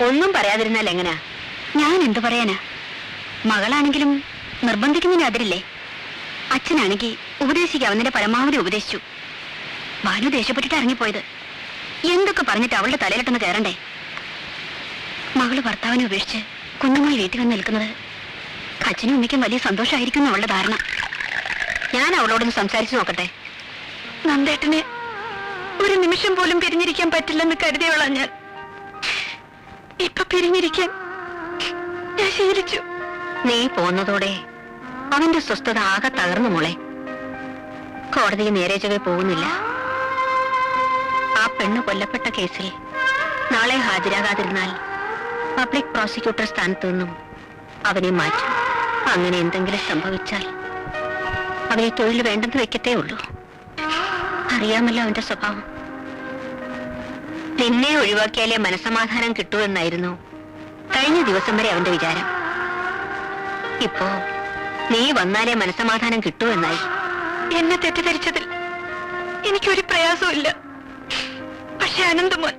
ഒന്നും പറയാതിരുന്നാൽ എങ്ങനാ? ഞാൻ എന്തു പറയാനാ? മകളാണെങ്കിലും നിർബന്ധിക്കുന്നതിന് അതിരില്ലേ? അച്ഛനാണെങ്കിൽ ഉപദേശിക്കാവുന്നതിന്റെ പരമാവധി ഉപദേശിച്ചു. ബാലു ദേഷ്യപ്പെട്ടിട്ട് ഇറങ്ങിപ്പോയത്. എന്തൊക്കെ പറഞ്ഞിട്ട് അവളുടെ തലയിലിട്ടൊന്ന് കയറണ്ടേ? മകള് ഭർത്താവിനെ ഉപേക്ഷിച്ച് കുഞ്ഞുമായി വീട്ടിൽ വന്ന് നിൽക്കുന്നത് അച്ഛനും അമ്മയ്ക്കും വലിയ സന്തോഷമായിരിക്കും അവളുടെ ധാരണ. ഞാൻ അവളോടൊന്ന് സംസാരിച്ചു നോക്കട്ടെ. നന്ദേട്ടനെ ഒരു നിമിഷം പോലും പിരിഞ്ഞിരിക്കാൻ പറ്റില്ലെന്ന് കരുതിയോളാ ഞാൻ. ഇപ്പൊ പിരിഞ്ഞിരിക്കാൻ ഞാൻ ശീലിച്ചു. നീ പോന്നതോടെ അവന്റെ സ്വസ്ഥത ആകെ തകർന്നു മോളെ. കോടതി നേരെ ചൊവ്വേ പോകുന്നില്ല. ആ പെണ്ണ് കൊല്ലപ്പെട്ട കേസിൽ നാളെ ഹാജരാകാതിരുന്നാൽ പബ്ലിക് പ്രോസിക്യൂട്ടർ സ്ഥാനത്തു നിന്നും അവനെ മാറ്റും. അങ്ങനെ എന്തെങ്കിലും സംഭവിച്ചാൽ അവനെ തൊഴിൽ വേണ്ടെന്ന് വെക്കത്തേ ഉള്ളൂ. അറിയാമല്ലോ അവന്റെ സ്വഭാവം. നിന്നെ ഒഴിവാക്കിയാലേ മനസമാധാനം കിട്ടൂ എന്നായിരുന്നു കഴിഞ്ഞ ദിവസം വരെ അവന്റെ വിചാരം. ഇപ്പോ നീ വന്നാലേ മനസമാധാനം കിട്ടൂ എന്നായി. എന്നെ തെറ്റിദ്ധരിച്ചതിൽ എനിക്കൊരു പ്രയാസമില്ല. പക്ഷെ അനന്തമോൻ,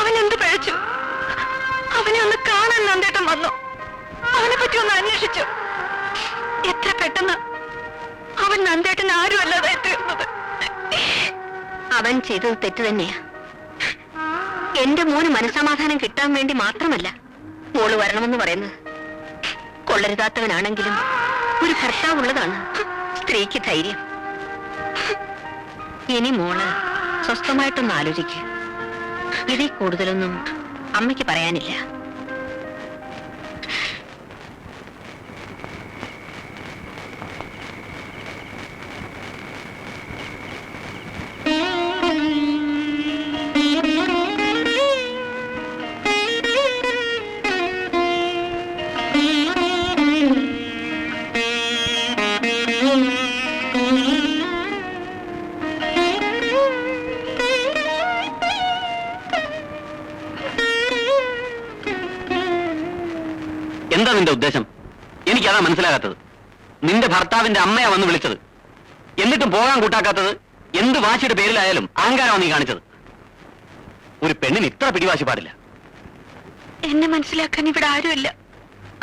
അവൻ എന്ത് പഴച്ചു? അവനെ ഒന്ന് കാണാൻ നന്ദേട്ടൻ വന്നു. അവനെ പറ്റി ഒന്ന് അന്വേഷിച്ചു. എത്ര പെട്ടെന്ന് അവൻ നന്ദേട്ടൻ ആരും അല്ലാതെ തീർന്നത്. അവൻ ചെയ്തത് തെറ്റ് തന്നെയാ. എന്റെ മോന് മനസമാധാനം കിട്ടാൻ വേണ്ടി മാത്രമല്ല മോള് വരണമെന്ന് പറയുന്നത്. കൊള്ളരുതാത്തവനാണെങ്കിലും ഒരു ഭർത്താവുള്ളതാണ് സ്ത്രീക്ക് ധൈര്യം. ഇനി മോള് സ്വസ്ഥമായിട്ടൊന്ന് ആലോചിക്കുക. ഇതിൽ കൂടുതലൊന്നും അമ്മയ്ക്ക് പറയാനില്ല. എന്താ നിന്റെ ഉദ്ദേശം? എനിക്കതാ മനസ്സിലാകാത്തത്. നിന്റെ ഭർത്താവിന്റെ അമ്മയാ വന്ന് വിളിച്ചത്. എന്നിട്ടും പോകാൻ കൂട്ടാക്കാത്തത് എന്ത് വാശിയുടെ പേരിലായാലും അഹങ്കാരമാണ് നീ കാണിച്ചത്. ഒരു പെണ്ണിന് ഇത്ര പിടിവാശി പാടില്ല. എന്നെ മനസ്സിലാക്കാൻ ഇവിടെ ആരുമില്ല,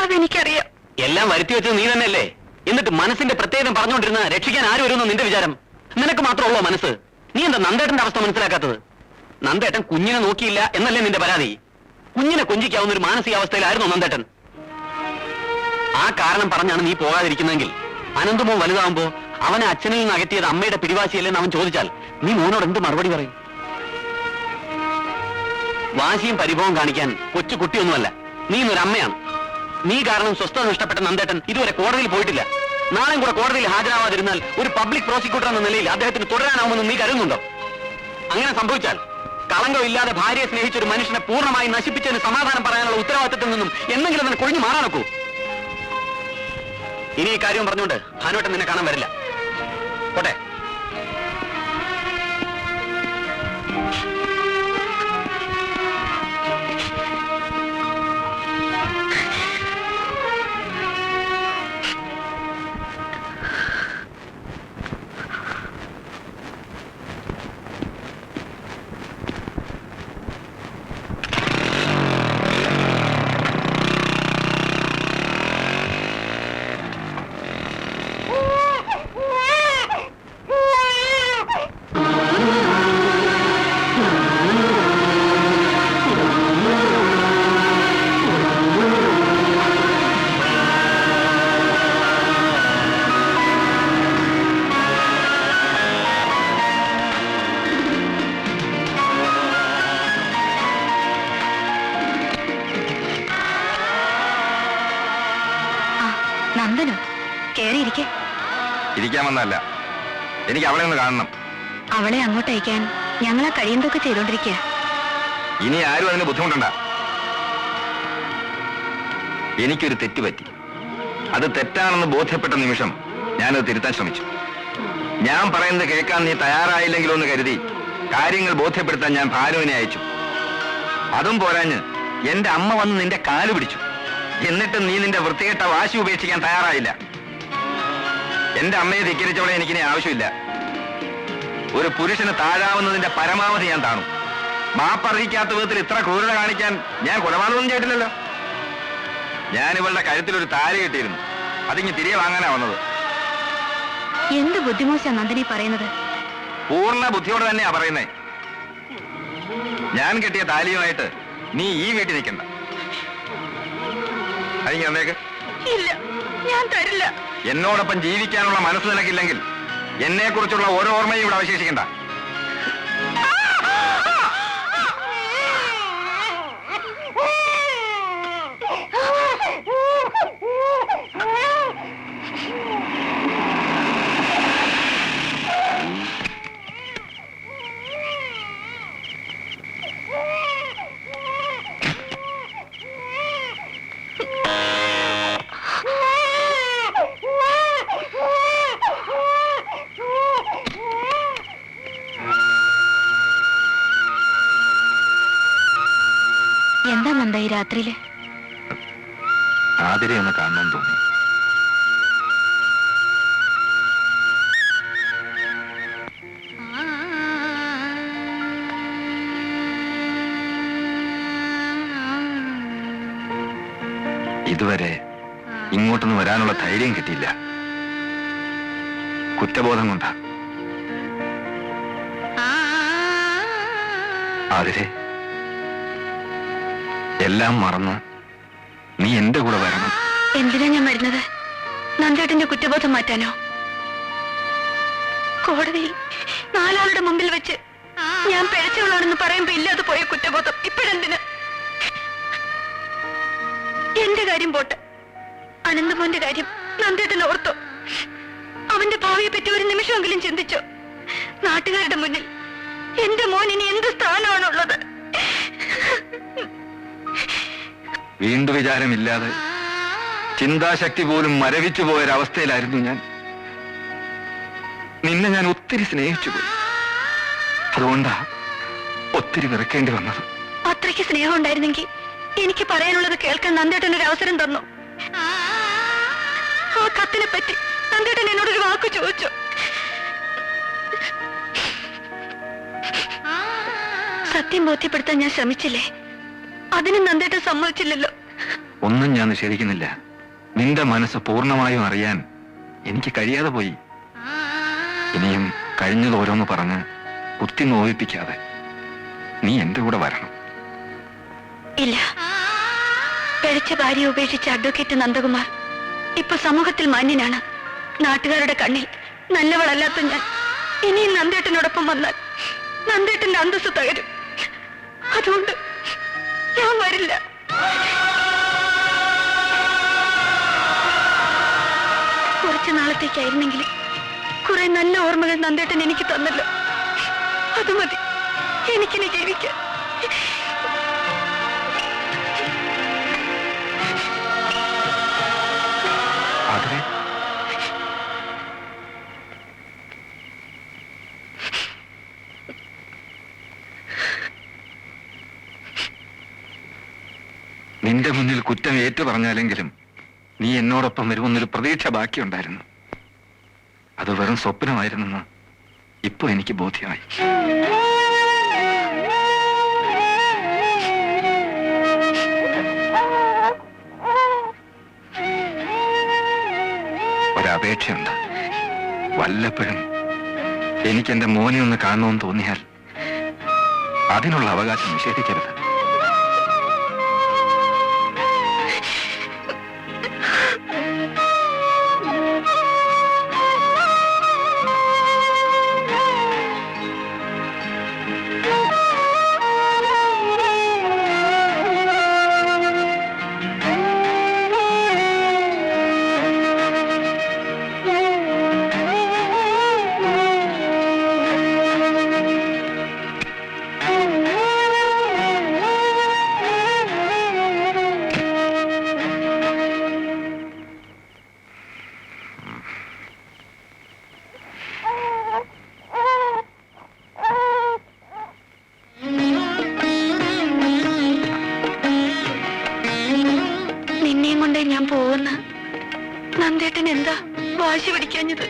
അതെനിക്കറിയാം. എല്ലാം വരുത്തി വെച്ചത് നീ തന്നെയല്ലേ? എന്നിട്ട് മനസ്സിന്റെ പ്രത്യേകം പറഞ്ഞുകൊണ്ടിരുന്ന രക്ഷിക്കാൻ ആരും വരുമെന്ന് നിന്റെ വിചാരം? നിനക്ക് മാത്രമുള്ളോ മനസ്സ്? നീ എന്താ നന്ദേട്ടന്റെ അവസ്ഥ മനസ്സിലാക്കാത്തത്? നന്ദേട്ടൻ കുഞ്ഞിനെ നോക്കിയില്ല എന്നല്ലേ നിന്റെ പരാതി? കുഞ്ഞിനെ കൊഞ്ചിക്കാവുന്ന ഒരു മാനസികാവസ്ഥയിലായിരുന്നു നന്ദേട്ടൻ. ആ കാരണം പറഞ്ഞാണ് നീ പോകാതിരിക്കുന്നതെങ്കിൽ അനന്തമോ വലുതാവുമ്പോ അവനെ അച്ഛനിൽ നിന്ന് അകറ്റിയത് അമ്മയുടെ പിടിവാശിയല്ലെന്ന് അവൻ ചോദിച്ചാൽ നീ മോനോട് എന്ത് മറുപടി പറയും? വാശിയും പരിഭവം കാണിക്കാൻ കൊച്ചു കുട്ടിയൊന്നുമല്ല, നീ ഇന്നൊരു അമ്മയാണ്. നീ കാരണം സ്വസ്ഥത നഷ്ടപ്പെട്ട നന്ദേട്ടൻ ഇതുവരെ കോടതിയിൽ പോയിട്ടില്ല. നാളെയും കൂടെ കോടതിയിൽ ഹാജരാവാതിരുന്നാൽ ഒരു പബ്ലിക് പ്രോസിക്യൂട്ടർ എന്ന നിലയിൽ അദ്ദേഹത്തിന് തുടരാനാവുമെന്ന് നീ കരുതുന്നുണ്ടോ? അങ്ങനെ സംഭവിച്ചാൽ കളങ്കമില്ലാതെ ഭാര്യയെ സ്നേഹിച്ച ഒരു മനുഷ്യനെ പൂർണ്ണമായി നശിപ്പിച്ചതിന് സമാധാനം പറയാനുള്ള ഉത്തരവാദിത്തത്തിൽ നിന്നും എന്തെങ്കിലും തന്നെ കൊഴിഞ്ഞു മാറാനൊക്കൂ. ഇനി ഈ കാര്യം പറഞ്ഞുകൊണ്ട് ഭാനുവേട്ടൻ നിന്നെ കാണാൻ വരില്ല. പോട്ടെ. നന്ദനോ? കേറിയിരിക്കെ. ഇരിക്കാമെന്നല്ല, എനിക്ക് അവളെ ഒന്ന് കാണണം. അവളെ അങ്ങോട്ട് അയക്കാൻ ഞങ്ങളെ കഴിയുന്നതൊക്കെ ചെയ്തോണ്ടിരിക്കുക. ഇനി ആരും അതിന് ബുദ്ധിമുട്ടണ്ട. എനിക്കൊരു തെറ്റ് പറ്റി. അത് തെറ്റാണെന്ന് ബോധ്യപ്പെട്ട നിമിഷം ഞാനത് തിരുത്താൻ ശ്രമിച്ചു. ഞാൻ പറയുന്നത് കേൾക്കാൻ നീ തയ്യാറായില്ലെങ്കിലോ എന്ന് കരുതി കാര്യങ്ങൾ ബോധ്യപ്പെടുത്താൻ ഞാൻ ഭാനുവിനെ അയച്ചു. അതും പോരാഞ്ഞ് എന്റെ അമ്മ വന്ന് നിന്റെ കാല് പിടിച്ചു. എന്നിട്ടും നീ നിന്റെ വൃത്തികെട്ട വാശി ഉപേക്ഷിക്കാൻ തയ്യാറായില്ല. എന്റെ അമ്മയെ ധിക്കരിച്ചവളെ എനിക്കിനി ആവശ്യമില്ല. ഒരു പുരുഷന് താഴാവുന്നതിന്റെ പരമാവധി ഞാൻ താണു. മാപ്പർഹിക്കാത്ത വിധത്തിൽ ഇത്ര ക്രൂരത കാണിക്കാൻ ഞാൻ കൊലപാതകമൊന്നും ചെയ്തിട്ടില്ലല്ലോ. ഞാൻ ഇവളുടെ കഴുത്തിലൊരു താലി കെട്ടിയിരുന്നു. അതിങ്ങ് തിരികെ വാങ്ങാനാ വന്നത്. എന്ത് ബുദ്ധിമോശ നന്ദിനി പറയുന്നത്? പൂർണ്ണ ബുദ്ധിയോടെ തന്നെയാ പറയുന്നേ. ഞാൻ കെട്ടിയ താലിയുമായിട്ട് നീ ഈ വീട്ടിൽ നിൽക്കണ്ട. അതിങ്ങ വന്നേക്ക്. ഇല്ല, ഞാൻ തരില്ല. എന്നോടൊപ്പം ജീവിക്കാനുള്ള മനസ്സ് നിനക്കില്ലെങ്കിൽ എന്നെ കുറിച്ചുള്ള ഓരോ ഓർമ്മയും ഇവിടെ അവശേഷിക്കണ്ട. എന്താ നന്ദ ഈ രാത്രിയില്? ആതിരെ ഒന്ന് കാണണമെന്ന് തോന്നി. ഇതുവരെ ഇങ്ങോട്ടൊന്നും വരാനുള്ള ധൈര്യം കിട്ടിയില്ല. കുറ്റബോധം കൊണ്ടാ. ആതിരെ, എല്ലാം മറന്ന് നീ എന്റെ കൂടെ വരണം. എന്തിനാ ഞാൻ വരുന്നത്? നന്ദേട്ടന്റെ കുറ്റബോധം മാറ്റാനോ? കോടതിയിൽ നാലാളുടെ മുമ്പിൽ വെച്ച് ഞാൻ പിഴച്ചവളാണെന്ന് പറയുമ്പോ ഇല്ലാതെ പോയ കുറ്റബോധം ഇപ്പോഴെന്തിന്? എന്റെ കാര്യം പോട്ടെ, അനന്തമോന്റെ കാര്യം നന്ദേട്ടൻ ഓർത്തോ? അവന്റെ ഭാവിയെ പറ്റി ഒരു നിമിഷമെങ്കിലും ചിന്തിച്ചോ? നാട്ടുകാരുടെ മുന്നിൽ എന്റെ മോൻ ഇനി എന്ത് സ്ഥാനമാണുള്ളത്? വീണ്ടും വിചാരമില്ലാതെ ചിന്താശക്തി പോലും മരവിച്ചു പോയൊരവസ്ഥയിലായിരുന്നു ഞാൻ. നിന്നെ ഞാൻ ഒത്തിരി സ്നേഹിച്ചു പോയി. അതുകൊണ്ടാ ഒത്തിരി വെറുക്കേണ്ടി വന്നത്. അത്രയ്ക്ക് സ്നേഹം ഉണ്ടായിരുന്നെങ്കിൽ എനിക്ക് പറയാനുള്ളത് കേൾക്കാൻ നന്ദേട്ടൻ ഒരു അവസരം തന്നു. ആ കത്തിനെ പറ്റി നന്ദേട്ടൻ എന്നോടൊരു വാക്ക് ചോദിച്ചു. സത്യം ബോധ്യപ്പെടുത്താൻ ഞാൻ ശ്രമിച്ചില്ലേ? അതിനും നന്ദേട്ടൻ സമ്മതിച്ചില്ലല്ലോ. ഒന്നും ഞാൻ നിഷേധിക്കുന്നില്ല. നിന്റെ മനസ്സ് പൂർണ്ണമായും അറിയാൻ എനിക്ക് കഴിയാതെ പോയി. ഇനിയും കഴിഞ്ഞത് ഓരോന്ന് പറഞ്ഞ് കുത്തി നോവിപ്പിക്കാതെ നീ എന്റെ കൂടെ വരണം. ഇല്ല, പിഴച്ച ഭാര്യയെ ഉപേക്ഷിച്ച അഡ്വക്കേറ്റ് നന്ദകുമാർ ഇപ്പൊ സമൂഹത്തിൽ മാന്യനാണ്. നാട്ടുകാരുടെ കണ്ണിൽ നല്ലവളല്ലാത്ത ഞാൻ ഇനിയും നന്ദേട്ടനോടൊപ്പം വന്നാൽ നന്ദേട്ടന്റെ അന്തസ്സ് തകരും. അതുകൊണ്ട് ഞാൻ വരില്ല. കുറച്ചു നാളത്തേക്കായിരുന്നെങ്കിലും കുറെ നല്ല ഓർമ്മകൾ നന്ദേട്ടൻ എനിക്ക് തന്നല്ലോ. അത് മതി എനിക്കിനി ജീവിക്കാൻ. ആതിരെ, നിന്റെ മുന്നിൽ കുറ്റം ഏറ്റു പറഞ്ഞാലെങ്കിലും നീ എന്നോടൊപ്പം വരുമെന്നൊരു പ്രതീക്ഷ ബാക്കിയുണ്ടായിരുന്നു. അത് വെറും സ്വപ്നമായിരുന്നെന്ന് ഇപ്പൊ എനിക്ക് ബോധ്യമായി. ഒരപേക്ഷയുണ്ട്. വല്ലപ്പോഴും എനിക്ക് എന്റെ മോനെ ഒന്ന് കാണണമെന്ന് തോന്നിയാൽ അതിനുള്ള അവകാശം നിഷേധിക്കരുത്. ഞാൻ പോകുന്ന നന്ദേട്ടൻ എന്താ വാശി പിടിക്കാഞ്ഞത്?